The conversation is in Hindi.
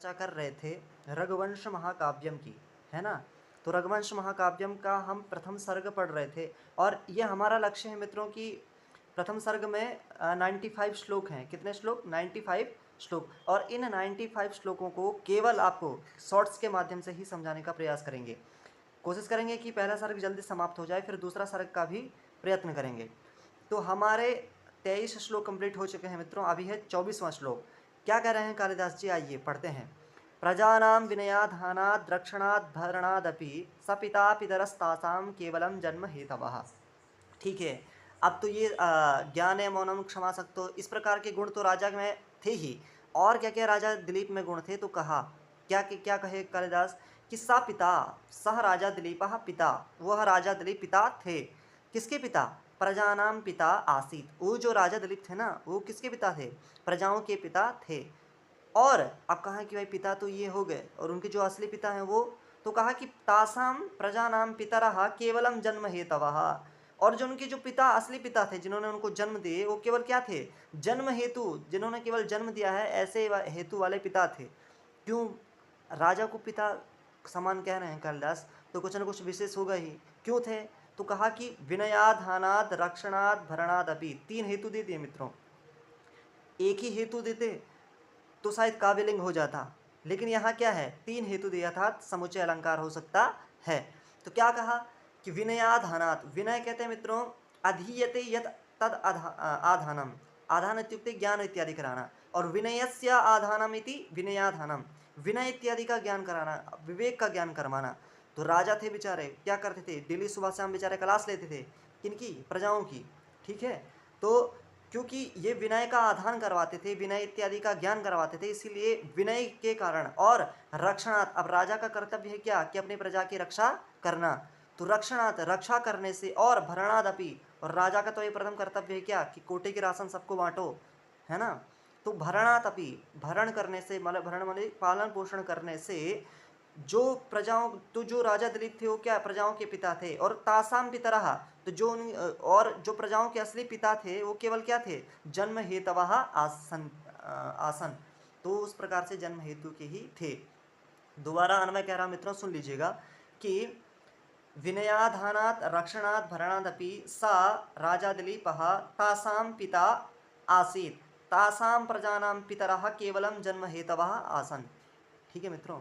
चर्चा कर रहे थे रघुवंश महाकाव्यम की, है ना। तो रघुवंश महाकाव्यम का हम प्रथम सर्ग पढ़ रहे थे और ये हमारा लक्ष्य है मित्रों की प्रथम सर्ग में 95 श्लोक हैं। कितने श्लोक? 95 श्लोक। और इन 95 श्लोकों को केवल आपको शॉर्ट्स के माध्यम से ही समझाने का प्रयास करेंगे। कोशिश करेंगे कि पहला सर्ग जल्दी समाप्त हो जाए, फिर दूसरा सर्ग का भी प्रयत्न करेंगे। तो हमारे 23 श्लोक कंप्लीट हो चुके हैं मित्रों, अभी है 24वां श्लोक। क्या कह रहे हैं कालिदास जी? आइए पढ़ते हैं। प्रजानां विनयाधानाद् रक्षणाद् भरणादपि सपिता पितरस्तासां केवलम जन्म हेतवः। ठीक है। अब तो ये ज्ञान है मौनम क्षमा सक्तो, इस प्रकार के गुण तो राजा में थे ही। और क्या क्या राजा दिलीप में गुण थे? तो कहा क्या कहे कालिदास कि सा पिता, सह राजा दिलीप पिता, वह राजा दिलीप पिता थे। किसके पिता? प्रजानाम पिता आसीत। वो जो राजा दिलीप थे ना, वो किसके पिता थे? प्रजाओं के पिता थे। और अब कहा कि भाई पिता तो ये हो गए, और उनके जो असली पिता हैं वो, तो कहा कि तासाम प्रजानाम पितरः केवलम जन्म हेतवः। और जो उनके जो पिता असली पिता थे, जिन्होंने उनको जन्म दिए, वो केवल क्या थे? जन्म हेतु, जिन्होंने केवल जन्म दिया है, ऐसे हेतु वाले पिता थे। क्यों राजा को पिता समान कह रहे हैं कालिदास? तो कुछ न कुछ विशेष होगा ही। क्यों थे? तो कहा कि विनयाधानाद रक्षणाद भरणाद अपि, तीन हेतु दे दिए मित्रों। एक ही हेतु देते तो शायद काव्यलिंग हो जाता, लेकिन यहाँ क्या है? तीन हेतु दिया था, समुच्चय अलंकार हो सकता है। तो क्या कहा कि विनयाधानात्, विनय कहते हैं मित्रों अधीयते यत तद आधानम, आधान इत्युक्ते ज्ञान इत्यादि कराना, और विनयस्य आधानम इति विनयाधानम, विनय इत्यादि का ज्ञान कराना, विवेक का ज्ञान करवाना। तो राजा थे बेचारे, क्या करते थे? डेली सुबह शाम बेचारे क्लास लेते थे। किनकी? प्रजाओं की। ठीक है। तो क्योंकि ये विनय का आधान करवाते थे, विनय इत्यादि का ज्ञान करवाते थे, इसीलिए विनय के कारण। और रक्षणात्, अब राजा का कर्तव्य है क्या? कि अपनी प्रजा की रक्षा करना। तो रक्षणात्, रक्षा करने से, और भरणादपि, और राजा का तो ये प्रथम कर्तव्य है क्या? कि कोटे की राशन सबको बांटो, है ना। तो भरणातपि, भरण करने से, मतलब भरण माने पालन पोषण करने से, जो प्रजाओं, तो जो राजा दिलीप थे वो क्या? प्रजाओं के पिता थे। और तासाम पितरः, तो जो और जो प्रजाओं के असली पिता थे वो केवल क्या थे? जन्म हेतवः आसन, आसन। तो उस प्रकार से जन्म हेतु के ही थे। दोबारा अन्वय कह रहा मित्रों, सुन लीजिएगा कि विनयाधानात् रक्षणात् भरणादपि सा राजा दिलीपः तासां पिता आसीत्, तासां प्रजानां पितरः केवलम जन्म हेतवः आसन। ठीक है मित्रों।